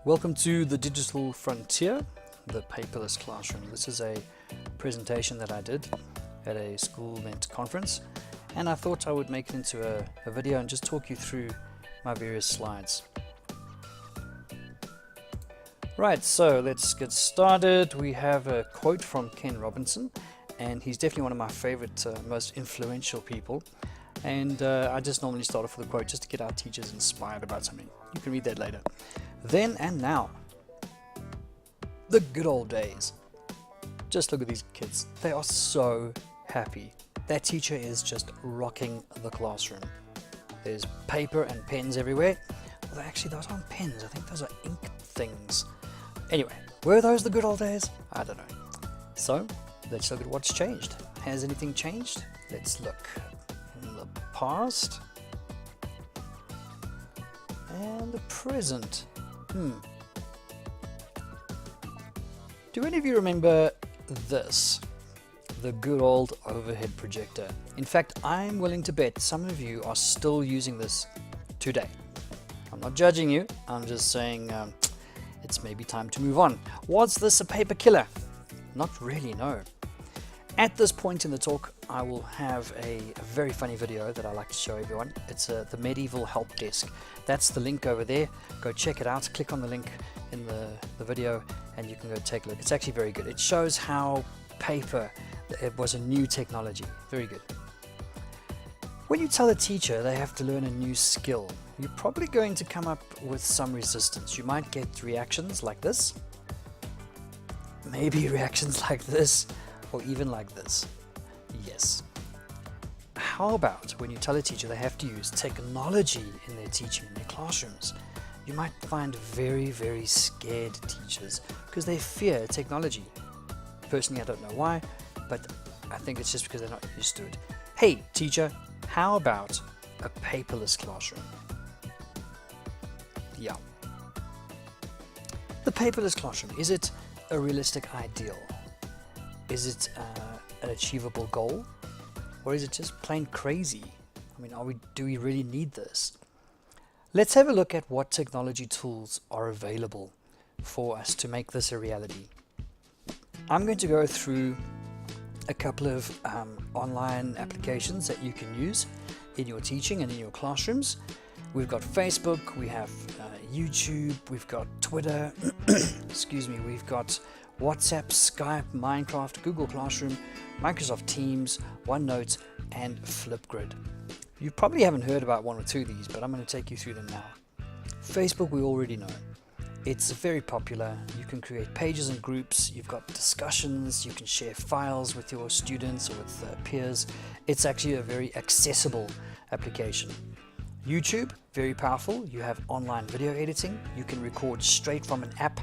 Welcome to the digital frontier, the paperless classroom. This is a presentation that I did at a SchoolNet conference, and I thought I would make it into a video and just talk you through my various slides. Right, so let's get started. We have a quote from Ken Robinson, and he's definitely one of my favorite, most influential people. And I just normally start off with a quote just to get our teachers inspired about something. You can read that later. Then and now. The good old days. Just look at these kids. They are so happy. That teacher is just rocking the classroom. There's paper and pens everywhere. Well, actually, those aren't pens. I think those are ink things. Anyway, were those the good old days? I don't know. So, let's look at what's changed. Has anything changed? Let's look. In the past and the present. Do any of you remember this? The good old overhead projector. In fact, I'm willing to bet some of you are still using this today. I'm not judging you, I'm just saying it's maybe time to move on. Was this a paper killer? Not really, no. At this point in the talk, I will have a very funny video that I like to show everyone. It's the medieval help desk. That's the link over there. Go check it out. Click on the link in the video and you can go take a look. It's actually very good. It shows how paper, it was a new technology. Very good. When you tell a teacher they have to learn a new skill, you're probably going to come up with some resistance. You might get reactions like this, maybe reactions like this, or even like this. Yes. How about when you tell a teacher they have to use technology in their teaching in their classrooms? You might find very, very scared teachers because they fear technology. Personally, I don't know why, but I think it's just because they're not used to it. Hey, teacher, how about a paperless classroom? Yeah. The paperless classroom, is it a realistic ideal? Is it an achievable goal? Or is it just plain crazy? I mean, do we really need this? Let's have a look at what technology tools are available for us to make this a reality. I'm going to go through a couple of online applications that you can use in your teaching and in your classrooms. We've got Facebook, we have YouTube, we've got Twitter, excuse me, we've got WhatsApp, Skype, Minecraft, Google Classroom, Microsoft Teams, ONENOTE, and FLIPGRID. You probably haven't heard about one or two of these, but I'm going to take you through them now. Facebook, we already know. It's very popular. You can create pages and groups. You've got discussions. You can share files with your students or with peers. It's actually a very accessible application. YouTube, very powerful. You have online video editing. You can record straight from an app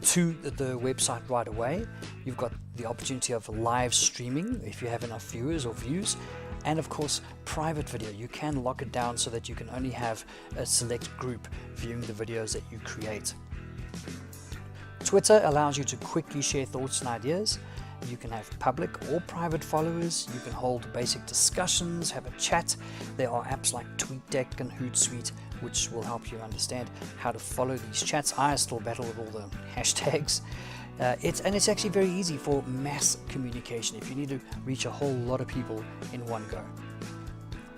to the website right away. You've got the opportunity of live streaming if you have enough viewers or views, and of course private video. You can lock it down so that you can only have a select group viewing the videos that you create. Twitter allows you to quickly share thoughts and ideas. You can have public or private followers. You can hold basic discussions, have a chat. There are apps like TweetDeck and Hootsuite which will help you understand how to follow these chats. I still battle with all the hashtags. It's actually very easy for mass communication if you need to reach a whole lot of people in one go.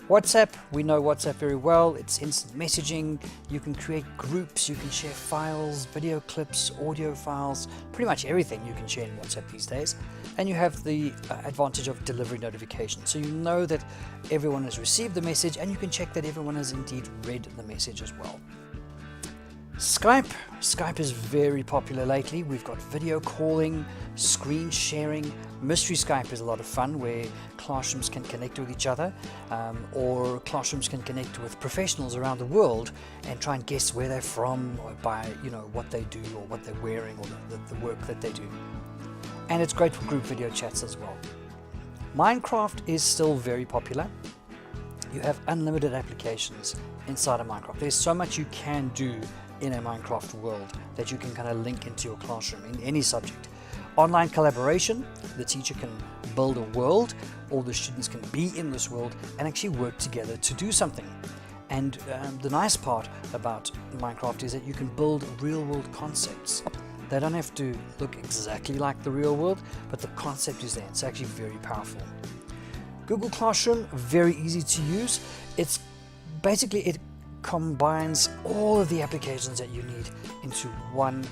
WhatsApp, we know WhatsApp very well. It's instant messaging. You can create groups, you can share files, video clips, audio files, pretty much everything you can share in WhatsApp these days. And you have the advantage of delivery notification. So you know that everyone has received the message and you can check that everyone has indeed read the message as well. Skype is very popular lately. We've got video calling, screen sharing. Mystery Skype is a lot of fun where classrooms can connect with each other, or classrooms can connect with professionals around the world and try and guess where they're from or by what they do or what they're wearing or the work that they do. And it's great for group video chats as well. Minecraft is still very popular. You have unlimited applications inside of Minecraft. There's so much you can do in a Minecraft world that you can kind of link into your classroom in any subject. Online collaboration, the teacher can build a world, all the students can be in this world and actually work together to do something. And the nice part about Minecraft is that you can build real-world concepts. They don't have to look exactly like the real world, but the concept is there. It's actually very powerful. Google Classroom, very easy to use. It's basically, it combines all of the applications that you need into one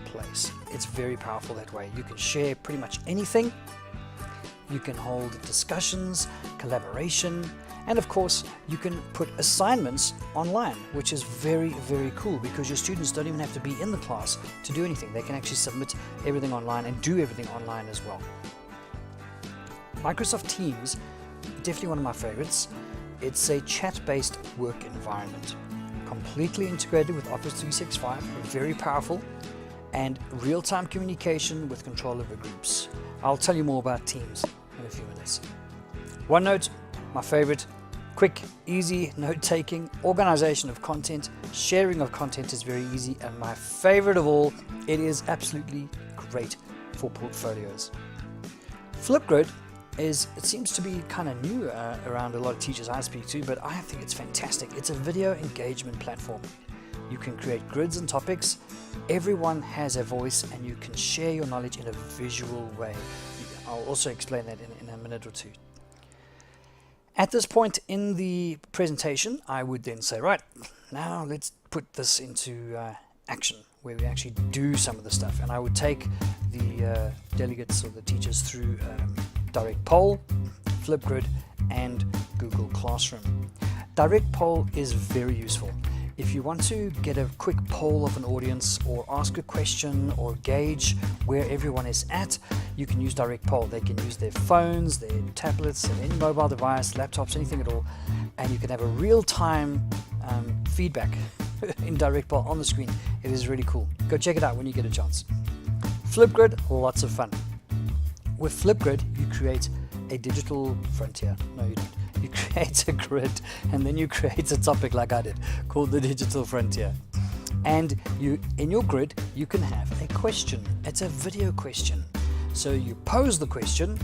place. It's very powerful that way. You can share pretty much anything. You can hold discussions, collaboration, and of course you can put assignments online, which is very, very cool, because your students don't even have to be in the class to do anything. They can actually submit everything online and do everything online as well. Microsoft Teams, definitely one of my favorites. It's a chat-based work environment, completely integrated with Office 365, very powerful, and real-time communication with control over groups. I'll tell you more about Teams in a few minutes. OneNote, my favorite. Quick, easy note-taking, organization of content, sharing of content is very easy, and my favorite of all, it is absolutely great for portfolios. FLIPGRID it seems to be kind of new around a lot of teachers I speak to, but I think it's fantastic. It's a video engagement platform. You can create grids and topics. Everyone has a voice, and you can share your knowledge in a visual way. I'll also explain that in a minute or two. At this point in the presentation, I would then say, right, now let's put this into action, where we actually do some of the stuff. And I would take the delegates or the teachers through Direct Poll, FLIPGRID, and Google Classroom. Direct Poll is very useful. If you want to get a quick poll of an audience, or ask a question, or gauge where everyone is at, you can use Direct Poll. They can use their phones, their tablets, and any mobile device, laptops, anything at all, and you can have a real-time feedback in Direct Poll on the screen. It is really cool. Go check it out when you get a chance. FLIPGRID, lots of fun. With FLIPGRID, you create a digital frontier. No, you don't. You create a grid, and then you create a topic like I did, called the digital frontier. And in your grid, you can have a question. It's a video question. So you pose the question,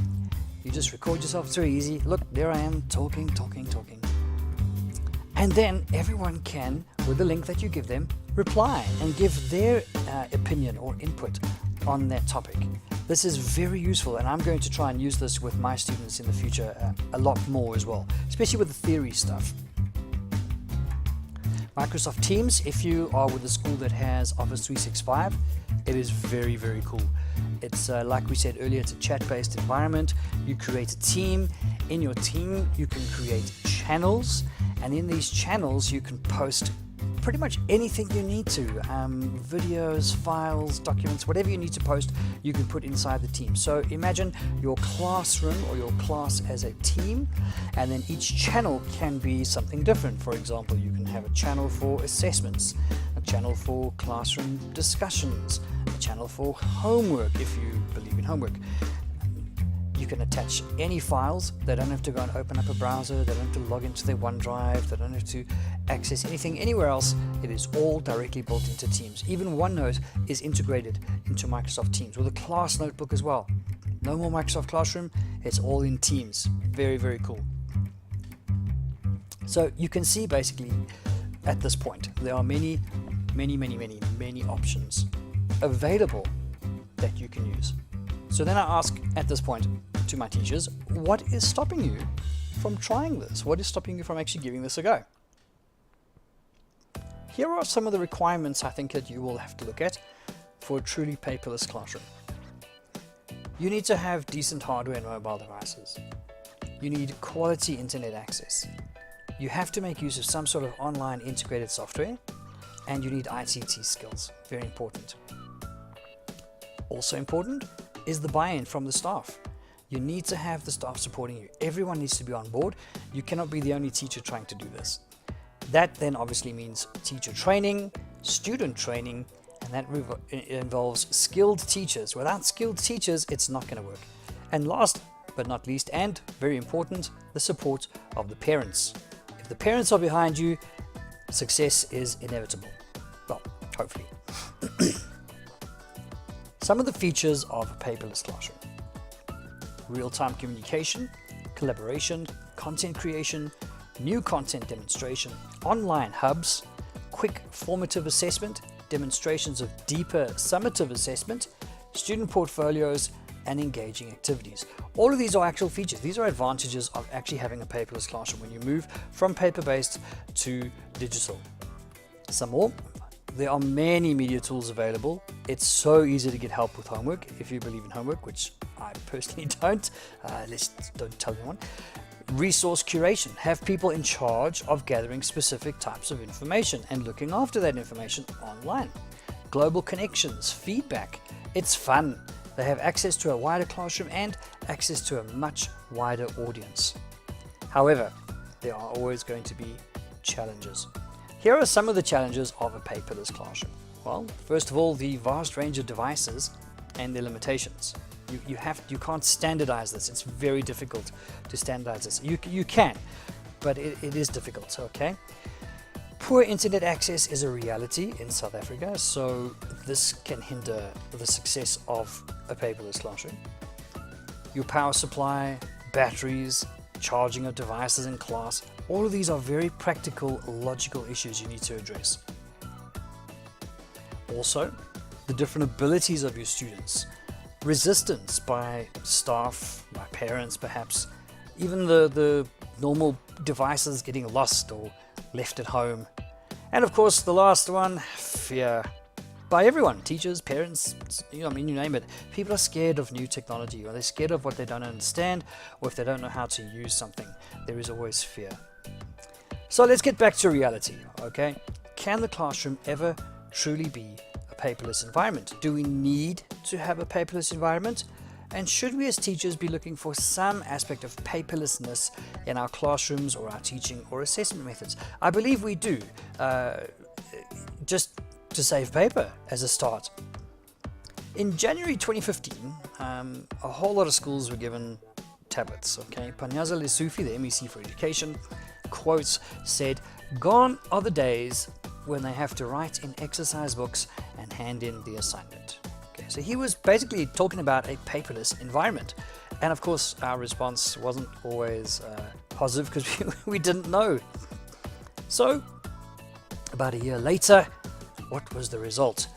you just record yourself. It's very easy. Look, there I am, talking. And then everyone can, with the link that you give them, reply and give their opinion or input on that topic. This is very useful, and I'm going to try and use this with my students in the future a lot more as well, especially with the theory stuff. Microsoft Teams, if you are with a school that has Office 365, it is very, very cool. It's like we said earlier, it's a chat-based environment. You create a team. In your team, you can create channels, and in these channels, you can post pretty much anything you need to, videos, files, documents, whatever you need to post, you can put inside the team. So imagine your classroom or your class as a team, and then each channel can be something different. For example, you can have a channel for assessments, a channel for classroom discussions, a channel for homework if you believe in homework. You can attach any files. They don't have to go and open up a browser. They don't have to log into their OneDrive. They don't have to access anything anywhere else. It is all directly built into Teams. Even OneNote is integrated into Microsoft Teams with a class notebook as well. No more Microsoft Classroom. It's all in Teams. Very, very cool. So you can see basically at this point, there are many options available that you can use. So then I ask at this point to my teachers, what is stopping you from trying this? What is stopping you from actually giving this a go? Here are some of the requirements I think that you will have to look at for a truly paperless classroom. You need to have decent hardware and mobile devices. You need quality internet access. You have to make use of some sort of online integrated software, and you need ICT skills, very important. Also important is the buy-in from the staff. You need to have the staff supporting you. Everyone needs to be on board. You cannot be the only teacher trying to do this. That then obviously means teacher training, student training, and that involves skilled teachers. Without skilled teachers, it's not going to work. And last but not least, and very important, the support of the parents. If the parents are behind you, success is inevitable. Well, hopefully. Some of the features of a paperless classroom: real-time communication, collaboration, content creation, new content demonstration, online hubs, quick formative assessment, demonstrations of deeper summative assessment, student portfolios, and engaging activities. All of these are actual features. These are advantages of actually having a paperless classroom when you move from paper-based to digital. Some more. There are many media tools available. It's so easy to get help with homework, if you believe in homework, which I personally don't. Don't tell anyone. Resource curation. Have people in charge of gathering specific types of information and looking after that information online. Global connections. Feedback. It's fun. They have access to a wider classroom and access to a much wider audience. However, there are always going to be challenges. Here are some of the challenges of a paperless classroom. Well, first of all, the vast range of devices and their limitations. You can't standardize this. It's very difficult to standardize this. You can, but it is difficult, okay? Poor internet access is a reality in South Africa, so this can hinder the success of a paperless classroom. Your power supply, batteries, charging of devices in class, all of these are very practical, logical issues you need to address. Also, the different abilities of your students, resistance by staff, by parents perhaps, even the normal devices getting lost or left at home. And of course, the last one, fear. By everyone, teachers, parents, you name it. People are scared of new technology, or they're scared of what they don't understand, or if they don't know how to use something. There is always fear. So let's get back to reality, okay? Can the classroom ever truly be a paperless environment? Do we need to have a paperless environment? And should we as teachers be looking for some aspect of paperlessness in our classrooms or our teaching or assessment methods? I believe we do, just to save paper as a start. In January 2015, a whole lot of schools were given tablets, okay? Panyaza Lesufi, the MEC for Education, quotes, said, "Gone are the days when they have to write in exercise books and hand in the assignment." Okay, so he was basically talking about a paperless environment. And of course, our response wasn't always positive because we didn't know. So, about a year later, what was the result?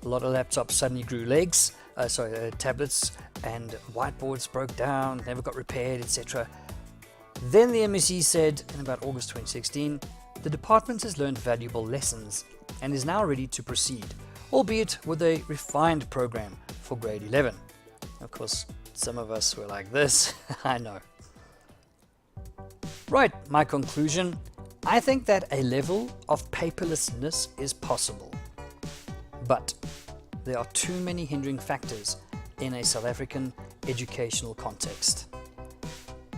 A lot of laptops suddenly grew legs, tablets, and whiteboards broke down, never got repaired, etc. Then the MEC said in about August 2016, the department has learned valuable lessons and is now ready to proceed, albeit with a refined program for grade 11. Of course, some of us were like this, I know. Right, my conclusion. I think that a level of paperlessness is possible, but there are too many hindering factors in a South African educational context.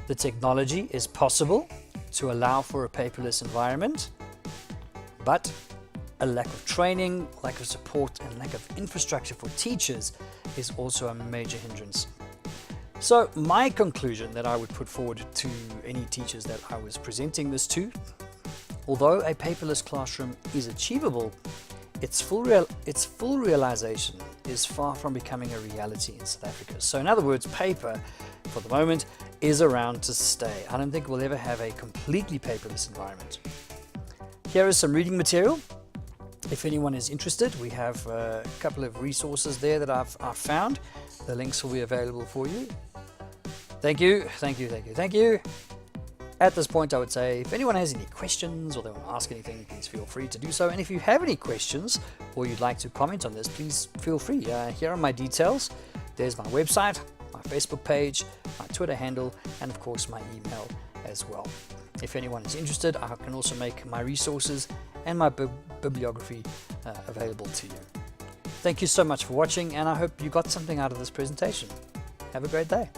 The technology is possible to allow for a paperless environment, but a lack of training, lack of support, and lack of infrastructure for teachers is also a major hindrance. So my conclusion that I would put forward to any teachers that I was presenting this to, although a paperless classroom is achievable, its full realization is far from becoming a reality in South Africa. So in other words, paper, for the moment, is around to stay. I don't think we'll ever have a completely paperless environment. Here is some reading material. If anyone is interested, we have a couple of resources there that I've found. The links will be available for you. Thank you, thank you, thank you, thank you. At this point, I would say if anyone has any questions or they want to ask anything, please feel free to do so. And if you have any questions or you'd like to comment on this, please feel free. Here are my details. There's my website, my Facebook page, my Twitter handle, and of course my email as well. If anyone is interested, I can also make my resources and my bibliography available to you. Thank you so much for watching, and I hope you got something out of this presentation. Have a great day.